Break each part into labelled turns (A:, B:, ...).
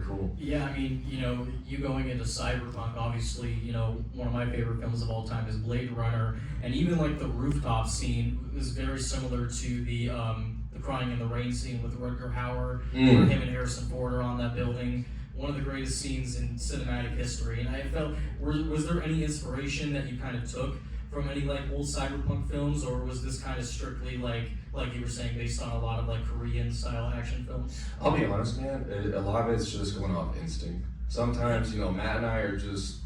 A: cool.
B: Yeah, I mean, you going into cyberpunk, obviously, one of my favorite films of all time is Blade Runner, and even like the rooftop scene is very similar to the Crying in the Rain scene with Rutger Hauer, where him and Harrison Ford are on that building. One of the greatest scenes in cinematic history, and I felt, was there any inspiration that you kind of took from any like old cyberpunk films, or was this kind of strictly like you were saying, based on a lot of like Korean style action films?
A: I'll be honest, man. A lot of it's just going off instinct. Sometimes, Matt and I are just,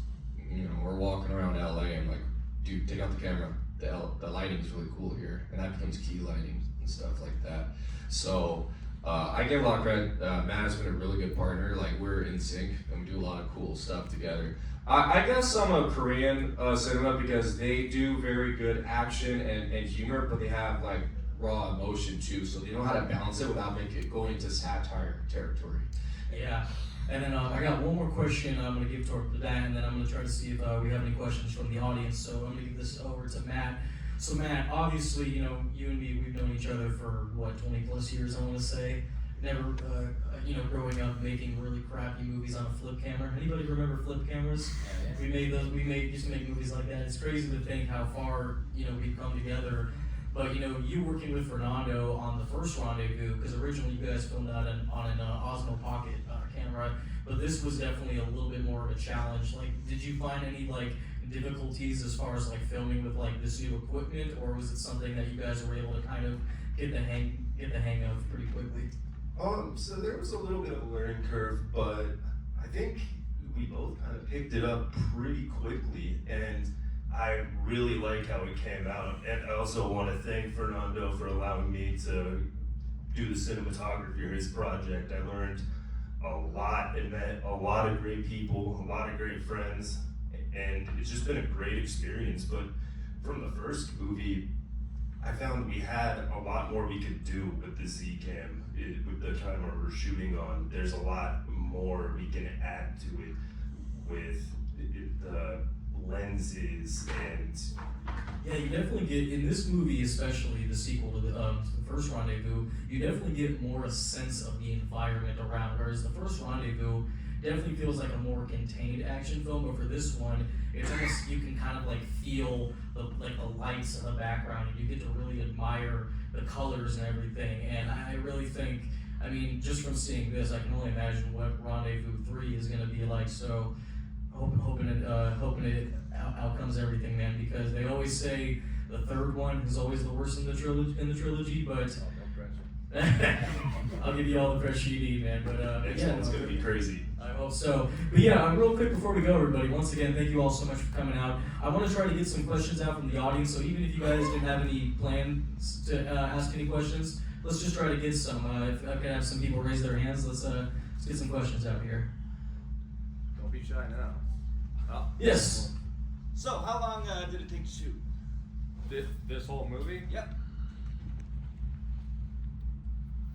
A: we're walking around LA and like, dude, take out the camera. The lighting's really cool here, and that becomes key lighting and stuff like that. So I give a lot of credit. Matt has been a really good partner. Like, we're in sync and we do a lot of cool stuff together. I guess I'm a Korean cinema because they do very good action and humor, but they have like raw emotion too, so they know how to balance it without making it go into satire territory.
B: Yeah, and then I got one more question I'm going to give toward that, and then I'm going to try to see if we have any questions from the audience. So I'm going to give this over to Matt. So Matt, obviously, you and me, we've known each other for what, 20 plus years, I want to say. Never, growing up making really crappy movies on a flip camera. Anybody remember flip cameras? We used to make movies like that. It's crazy to think how far, we've come together. But, you working with Fernando on the first Rendezvous, because originally you guys filmed that on an Osmo Pocket camera, but this was definitely a little bit more of a challenge. Like, did you find any, like, difficulties as far as, like, filming with, like, this new equipment, or was it something that you guys were able to kind of get the hang of pretty quickly?
C: So there was a little bit of a learning curve, but I think we both kind of picked it up pretty quickly, and I really like how it came out. And I also want to thank Fernando for allowing me to do the cinematography of his project. I learned a lot and met a lot of great people, a lot of great friends, and it's just been a great experience. But from the first movie, I found we had a lot more we could do with the Z-Cam. With the camera we're shooting on, there's a lot more we can add to it with the lenses and...
B: Yeah, you definitely get, in this movie especially, the sequel to the first Rendezvous, you definitely get more a sense of the environment around, whereas the first Rendezvous definitely feels like a more contained action film, but for this one, it's almost, you can kind of like feel the lights in the background, and you get to really admire the colors and everything. And I really think, just from seeing this, I can only imagine what Rendezvous 3 is going to be like. So hoping it outcomes everything, man, because they always say the third one is always the worst in the trilogy, but I'll give you all the pressure you need, man. But
C: next one's gonna be crazy.
B: I hope so. But yeah, real quick before we go, everybody, once again, thank you all so much for coming out. I want to try to get some questions out from the audience, so even if you guys didn't have any plans to ask any questions, let's just try to get some. If I can have some people raise their hands, let's get some questions out here.
D: Don't be shy now. Oh.
B: Yes.
E: So, how long did it take to shoot?
D: This whole movie?
E: Yep.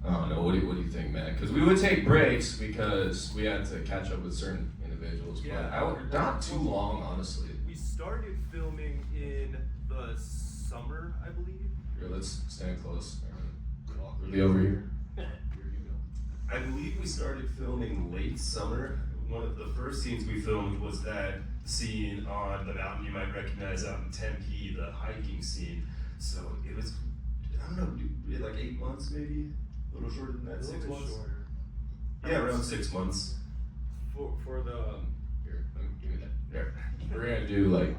A: I don't know. What do you think, man? Because we would take breaks because we had to catch up with certain individuals.
D: Yeah.
A: But not too long, honestly.
D: We started filming in the summer, I believe.
A: Here, let's stand close. Awkwardly over here.
D: Here you go.
C: I believe we started filming late summer. One of the first scenes we filmed was that scene on the mountain you might recognize out in Tempe, the hiking scene. So it was, I don't know, like 8 months maybe? A little shorter than that, 6 months?
D: Shorter.
C: Yeah, around 6 months.
D: For the...
A: Here, give me that. There. We're gonna do like...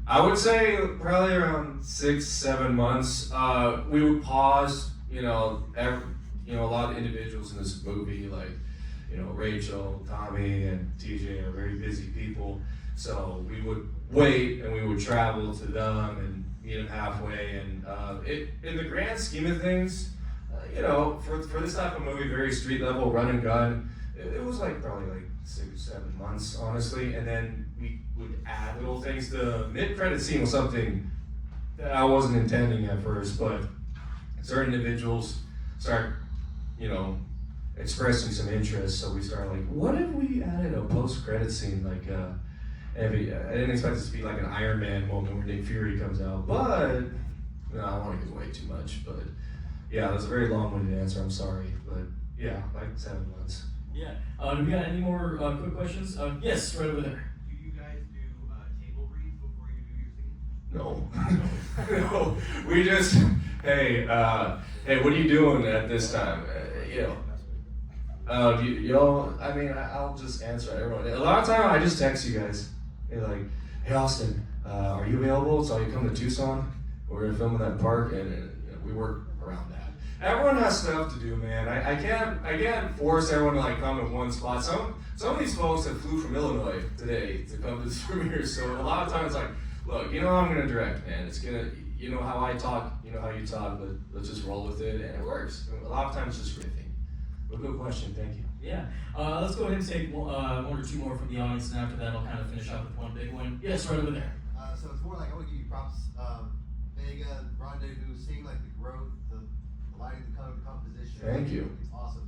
A: I would say probably around 6-7 months. We would pause, a lot of individuals in this movie, like, Rachel, Tommy, and TJ are very busy people. So we would wait and we would travel to them and meet them halfway. And in the grand scheme of things, for this type of movie, very street level, run and gun, it was like probably like 6 or 7 months, honestly. And then we would add little things. The mid-credit scene was something that I wasn't intending at first, but certain individuals start, expressing some interest, so we started like, what if we added a post-credit scene, like, I didn't expect this to be like an Iron Man moment where Nick Fury comes out, but, I don't want to give away too much, but, yeah, that's a very long-winded answer, I'm sorry, but, yeah, like 7 months.
B: Yeah. Do we got any more quick questions? Yes, right over there.
F: Do you guys do table reads before you do your singing?
A: No. No. We just, hey, what are you doing at this time? I'll just answer everyone. A lot of time I just text you guys. Hey, like, hey Austin, are you available? So you come to Tucson. We're gonna film in that park, and we work around that. Everyone has stuff to do, man. I can't force everyone to like come in one spot. Some of these folks that flew from Illinois today to come to this premiere. So a lot of times, like, look, I'm gonna direct, man. It's gonna, how I talk, how you talk, but let's just roll with it, and it works. A lot of times, it's just riffing. But good question, thank you.
B: Yeah. Let's go ahead and take one or two more from the audience, and after that, I'll kind of finish up with one big one. Yes, right over there.
G: So it's more like I want to give you props. Vega, Rendezvous, seeing like the growth, the lighting, the color, the composition.
A: Thank you.
G: It's awesome,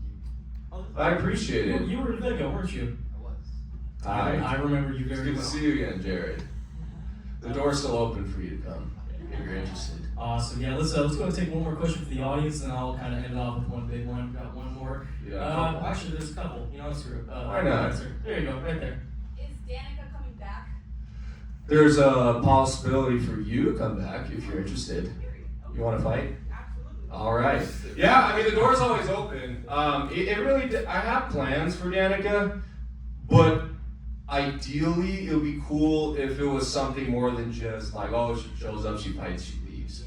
G: dude.
A: I appreciate it.
B: You were at Vega, weren't you?
G: I was.
B: I remember you
A: It's
B: very
A: good
B: well.
A: to see you again, Jared. The door's still open for you to come if you're interested.
B: Awesome. Yeah, let's go and take one more question from the audience, and I'll kind of end it off with one big one. Got one more.
A: Yeah,
B: Actually, there's a couple. Screw it.
A: Why not?
B: There you go, right there.
H: Is Danica coming back?
A: There's a possibility for you to come back if you're interested. You want to fight?
H: Absolutely.
A: All right. Yeah, the door's always open. It really, I have plans for Danica, but ideally it would be cool if it was something more than just like, oh, she shows up, she fights, she leaves.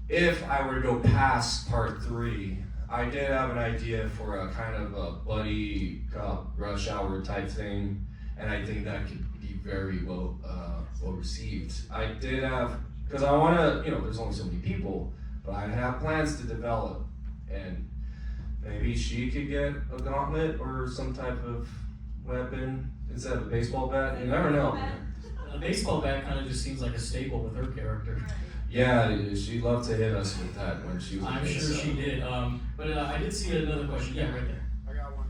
A: If I were to go past part 3, I did have an idea for a kind of a buddy cop rush hour type thing, and I think that could be very well received. I did have, because I want to, there's only so many people, but I have plans to develop, and maybe she could get a gauntlet or some type of weapon instead of a baseball bat. You never know.
B: A baseball bat kind of just seems like a staple with her character.
A: Yeah, she loved to hit us with that when she was.
B: I'm sure she did. But I did see another question. Yeah, right there.
I: I got one.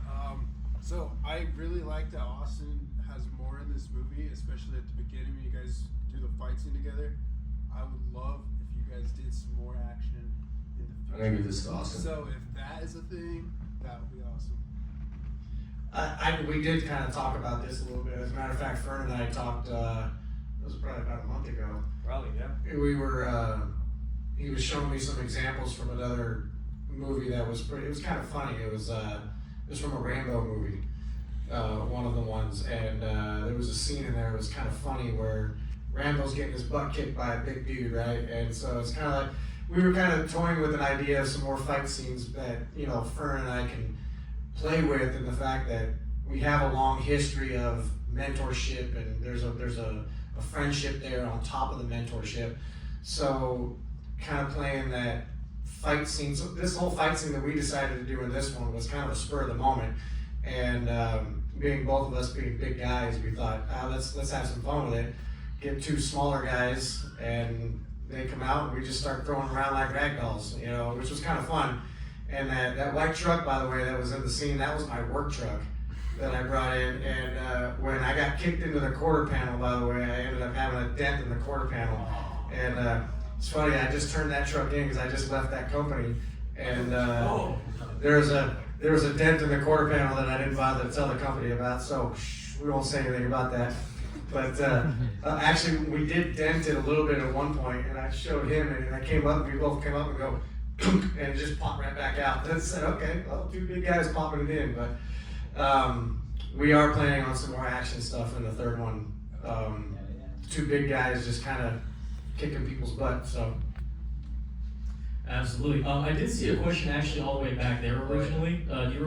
I: So I really like that Austin has more in this movie, especially at the beginning when you guys do the fight scene together. I would love if you guys did some more action in the future.
A: I'm gonna give this to Austin.
I: So if that is a thing, that would be awesome.
J: We did kind of talk about this a little bit. As a matter of fact, Fern and I talked, it was probably about a month ago.
D: Probably, yeah.
J: We were, he was showing me some examples from another movie that was pretty, it was kind of funny. It was from a Rambo movie, one of the ones. And there was a scene in there that was kind of funny where Rambo's getting his butt kicked by a big dude, right? And so it's kind of like, we were kind of toying with an idea of some more fight scenes that, Fern and I can play with, and the fact that we have a long history of mentorship, and there's a friendship there on top of the mentorship. So kind of playing that fight scene. So this whole fight scene that we decided to do in this one was kind of a spur of the moment. And being both of us being big guys, we thought, let's have some fun with it. Get 2 smaller guys, and they come out, and we just start throwing around like rag dolls, which was kind of fun. And that white truck, by the way, that was in the scene, that was my work truck that I brought in. And when I got kicked into the quarter panel, by the way, I ended up having a dent in the quarter panel. And it's funny, I just turned that truck in because I just left that company. And there was a dent in the quarter panel that I didn't bother to tell the company about, so we won't say anything about that. But actually, we did dent it a little bit at one point, and I showed him, and I came up, and we both came up and go, and it just popped right back out. Then I said, okay, well, 2 big guys popping it in, but we are planning on some more action stuff in the third one. 2 big guys just kind of kicking people's butt, so.
B: Absolutely. I did see a question actually all the way back there originally. Do you remember?